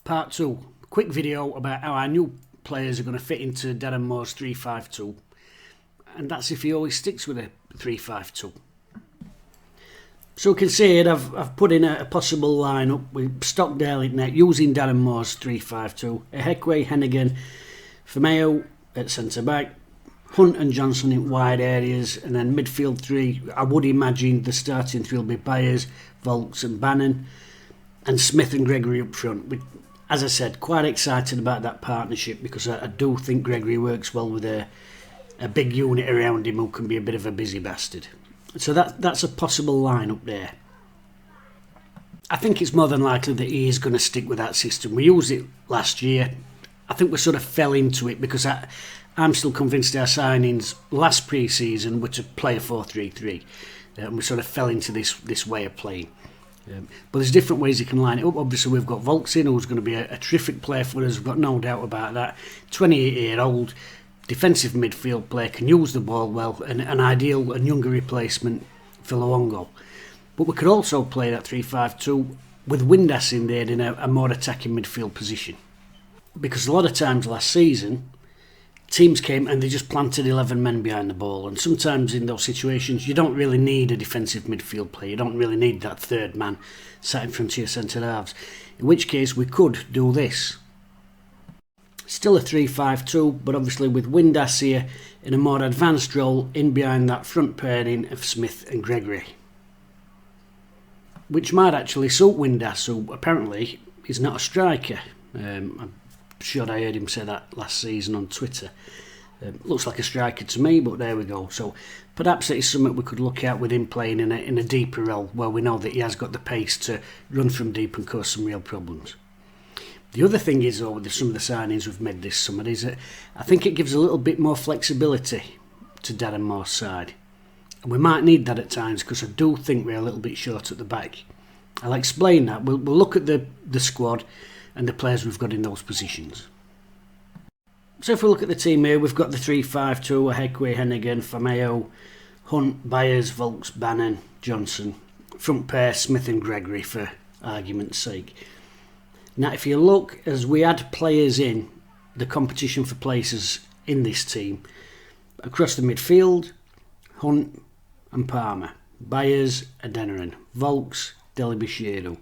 Part 2. Quick video about how our new players are going to fit into Darren Moores 3-5-2, and that's if he always sticks with a 3-5-2. So we can see it, I've put in a possible lineup with Stockdale in net using Darren Moores 3-5-2, Ehekwe, Hennigan, Firmino at centre back, Hunt and Johnson in wide areas, and then midfield three. I would imagine the starting three will be Byers, Volks and Bannon, and Smith and Gregory up front. As I said, quite excited about that partnership because I do think Gregory works well with a big unit around him who can be a bit of a busy bastard. So that's a possible lineup there. I think it's more than likely that he is going to stick with that system. We used it last year. I think we sort of fell into it because I'm still convinced our signings last pre-season were to play a 4-3-3. And we sort of fell into this way of playing. But there's different ways you can line it up. Obviously we've got Volks in, who's going to be a terrific player for us. We've got no doubt about that. 28-year-old defensive midfield player, can use the ball well, and an ideal and younger replacement for Luongo. But we could also play that 3-5-2 with Windass in there in a more attacking midfield position. Because a lot of times last season, teams came and they just planted 11 men behind the ball, and sometimes in those situations you don't really need a defensive midfield player, you don't really need that third man sat in front of your centre halves, in which case we could do this. Still a 3-5-2, but obviously with Windass here in a more advanced role in behind that front pairing of Smith and Gregory, which might actually suit Windass, who apparently is not a striker. I'm sure I heard him say that last season on Twitter. Looks like a striker to me, but there we go. So perhaps it is something we could look at with him playing in a deeper role, where we know that he has got the pace to run from deep and cause some real problems. The other thing is, though, with some of the signings we've made this summer, is that I think it gives a little bit more flexibility to Darren Moore's side. And we might need that at times, because I do think we're a little bit short at the back. I'll explain that. We'll look at the squad and the players we've got in those positions. So if we look at the team here, we've got the 3-5-2, Ehekwe, Hennigan, Firmino, Hunt, Byers, Volks, Bannon, Johnson. Front pair, Smith and Gregory, for argument's sake. Now if you look, as we add players in, the competition for places in this team, across the midfield, Hunt and Palmer, Byers, Adeniran, Volks, Delibishiru,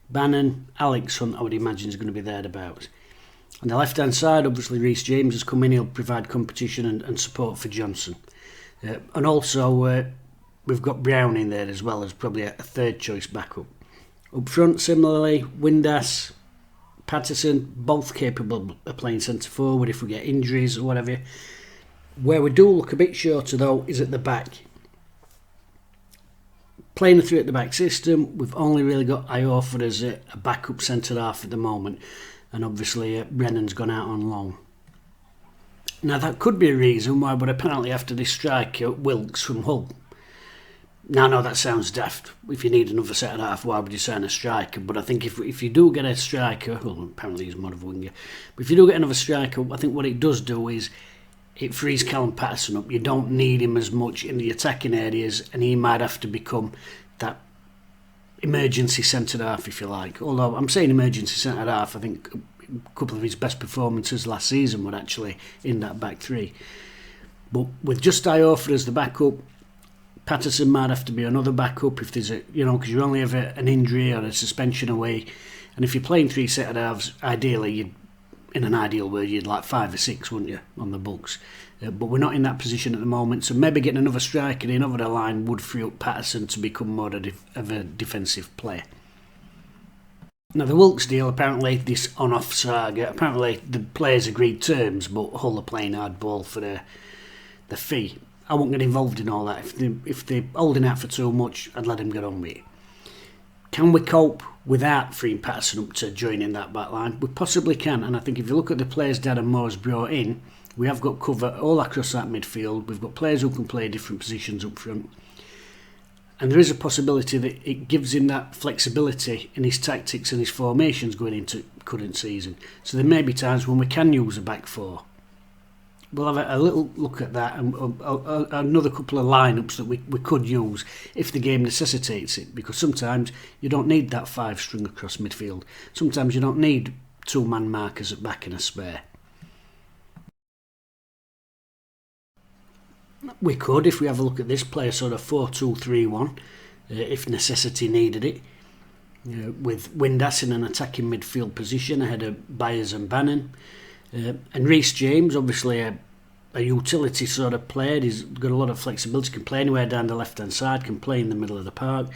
Bannon, Alex Hunt, I would imagine is going to be thereabouts. On the left hand side, obviously Reece James has come in, he'll provide competition and support for Johnson. And also we've got Brown in there as well as probably a third choice backup. Up front similarly, Windass, Patterson, both capable of playing centre forward if we get injuries or whatever. Where we do look a bit shorter though is at the back. Playing a three at the back system, we've only really got Iofor as a backup centre half at the moment, and obviously Brennan's gone out on loan. Now that could be a reason why we're apparently after this striker Wilkes from Hull. Now I know that sounds daft. If you need another centre half, why would you sign a striker? But I think if you do get a striker, well apparently he's more of a winger, but if you do get another striker, I think what it does do is it frees Callum Patterson up. You don't need him as much in the attacking areas, and he might have to become that emergency centre half, if you like. Although I'm saying emergency centre half, I think a couple of his best performances last season were actually in that back three. But with just Iofor as the backup, Patterson might have to be another backup if there's because you only have an injury or a suspension away. And if you're playing three centre halves, ideally, in an ideal world, you'd like 5 or 6, wouldn't you, on the books? But we're not in that position at the moment, so maybe getting another striker in over the line would free up Patterson to become more of a defensive player. Now the Wilkes deal, apparently this on-off saga, apparently the players agreed terms, but Hull are playing hardball for the fee. I won't get involved in all that. If they're holding out for too much, I'd let them get on with it. Can we cope without freeing Patterson up to joining that back line? We possibly can, and I think if you look at the players Darren Moore's brought in, we have got cover all across that midfield. We've got players who can play different positions up front, and there is a possibility that it gives him that flexibility in his tactics and his formations going into current season. So there may be times when we can use a back four. We'll have a little look at that and another couple of lineups that we could use if the game necessitates it, because sometimes you don't need that 5 string across midfield. Sometimes you don't need two-man markers at back and a spare. We could, if we have a look at this, play a sort of 4-2-3-1 if necessity needed it, with Windass in an attacking midfield position ahead of Byers and Bannon. And Reece James, obviously a utility sort of player. He's got a lot of flexibility, can play anywhere down the left-hand side, can play in the middle of the park.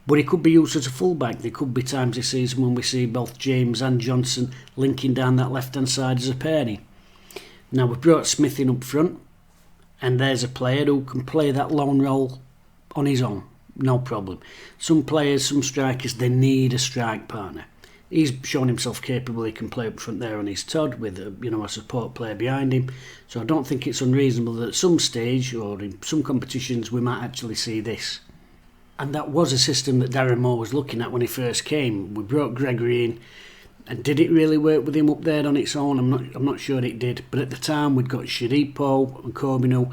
But he could be used as a fullback. There could be times this season when we see both James and Johnson linking down that left-hand side as a pairing. Now, we've brought Smith in up front, and there's a player who can play that lone role on his own, no problem. Some players, some strikers, they need a strike partner. He's shown himself capable. He can play up front there on his Todd with a support player behind him. So I don't think it's unreasonable that at some stage or in some competitions we might actually see this. And that was a system that Darren Moore was looking at when he first came. We brought Gregory in, and did it really work with him up there on its own? I'm not sure it did. But at the time we'd got Shadipo and Corbino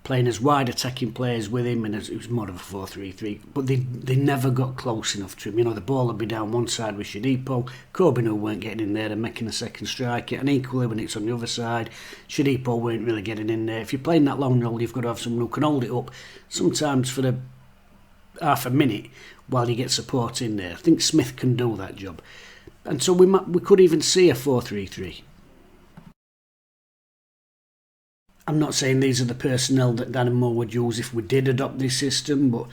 playing as wide attacking players with him, and it was more of a 4-3-3. But they never got close enough to him. The ball would be down one side with Shadipo. Corbino weren't getting in there and making a second strike. And equally when it's on the other side, Shadipo weren't really getting in there. If you're playing that long role, you've got to have someone who can hold it up, sometimes for the half a minute while you get support in there. I think Smith can do that job. And so we could even see a 4-3-3. I'm not saying these are the personnel that Darren Moore would use if we did adopt this system, but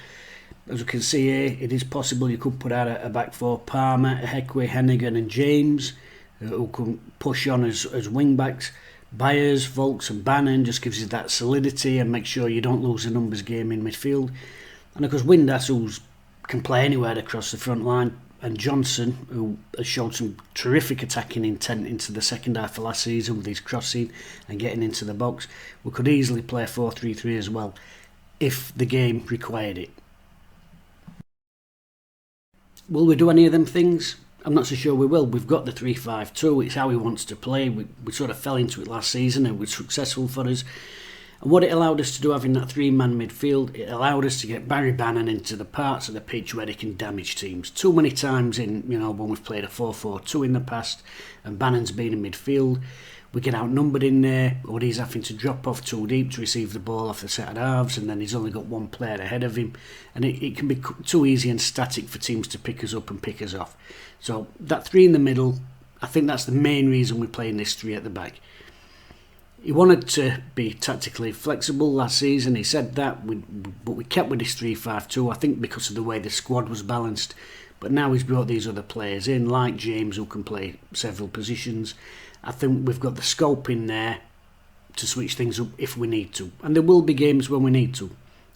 as we can see here, it is possible you could put out a back four: Palmer, Heckway, Hennigan and James, who can push on as wing backs. Byers, Volks and Bannon just gives you that solidity and make sure you don't lose a numbers game in midfield. And of course Windass, who can play anywhere across the front line, and Johnson, who has shown some terrific attacking intent into the second half of last season with his crossing and getting into the box. We could easily play a 4-3-3 as well if the game required it. Will we do any of them things? I'm not so sure we will. We've got the 3-5-2. It's how he wants to play. We sort of fell into it last season and it was successful for us. And what it allowed us to do, having that three-man midfield, it allowed us to get Barry Bannon into the parts of the pitch where they can damage teams. Too many times when we've played a 4-4-2 in the past and Bannon's been in midfield, we get outnumbered in there, or he's having to drop off too deep to receive the ball off the set of halves, and then he's only got one player ahead of him, and it can be too easy and static for teams to pick us up and pick us off. So that three in the middle, I think that's the main reason we're playing this three at the back. He wanted to be tactically flexible last season, he said that, but we kept with this 3-5-2, I think because of the way the squad was balanced. But now he's brought these other players in, like James, who can play several positions. I think we've got the scope in there to switch things up if we need to. And there will be games when we need to.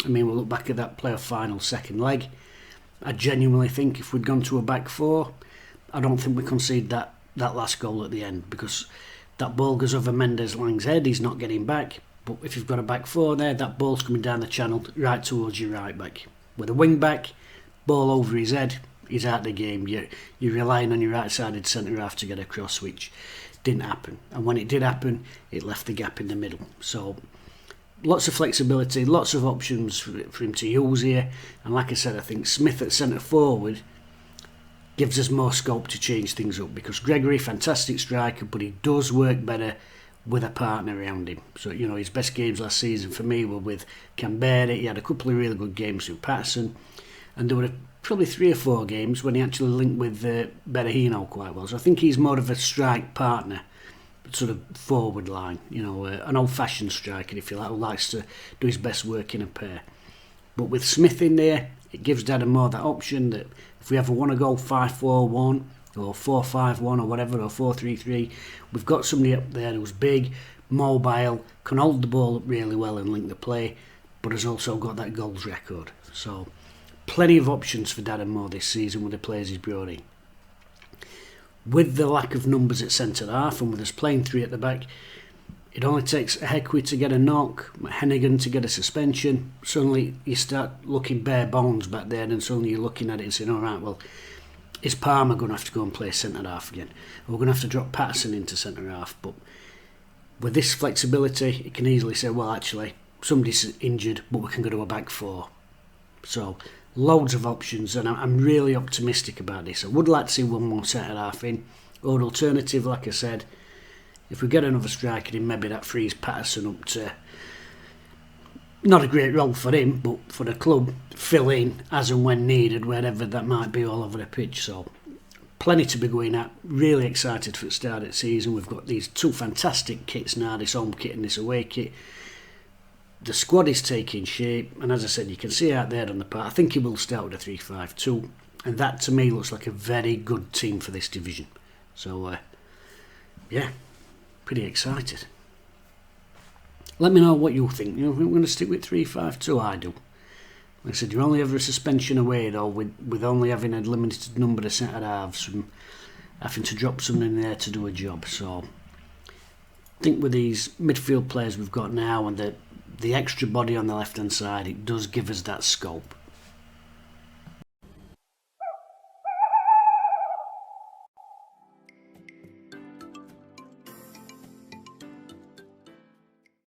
I mean, we'll look back at that playoff final second leg. I genuinely think if we'd gone to a back four, I don't think we concede that last goal at the end, because that ball goes over Mendes-Lang's head, he's not getting back. But if you've got a back four there, that ball's coming down the channel right towards your right back. With a wing back, ball over his head, he's out of the game. You're relying on your right-sided centre-half to get across, which didn't happen. And when it did happen, it left the gap in the middle. So lots of flexibility, lots of options for him to use here. And like I said, I think Smith at centre-forward gives us more scope to change things up, because Gregory, fantastic striker, but he does work better with a partner around him. So, his best games last season for me were with Canberra. He had a couple of really good games with Patterson, and there were probably 3 or 4 games when he actually linked with Berahino quite well. So I think he's more of a strike partner, sort of forward line, an old-fashioned striker, if you like, who likes to do his best work in a pair. But with Smith in there, it gives Darren Moore that option that if we ever want to go 5-4-1 or 4-5-1 or whatever, or 4-3-3, we've got somebody up there who's big, mobile, can hold the ball up really well and link the play, but has also got that goals record. So plenty of options for Darren Moore this season with the players he's brought in. With the lack of numbers at centre-half and with us playing 3 at the back, it only takes a Heckway to get a knock, Hennigan to get a suspension. Suddenly you start looking bare bones back there, and suddenly you're looking at it and saying, all right, well, is Palmer going to have to go and play centre-half again? We're going to have to drop Patterson into centre-half. But with this flexibility, it can easily say, well, actually, somebody's injured, but we can go to a back 4. So loads of options, and I'm really optimistic about this. I would like to see one more centre-half in. Or alternative, like I said, if we get another striker in, maybe that frees Patterson up to, not a great role for him, but for the club, fill in as and when needed, wherever that might be all over the pitch. So plenty to be going at. Really excited for the start of the season. We've got these two fantastic kits now, this home kit and this away kit. The squad is taking shape, and as I said, you can see out there on the part, I think he will start with a 3-5-2, and that to me looks like a very good team for this division. So yeah, pretty excited. Let me know what you think. You know, we're going to stick with 3-5-2. I do. Like I said, you're only ever a suspension away though, with only having a limited number of centre halves from having to drop someone in there to do a job. So I think with these midfield players we've got now and the extra body on the left hand side, it does give us that scope.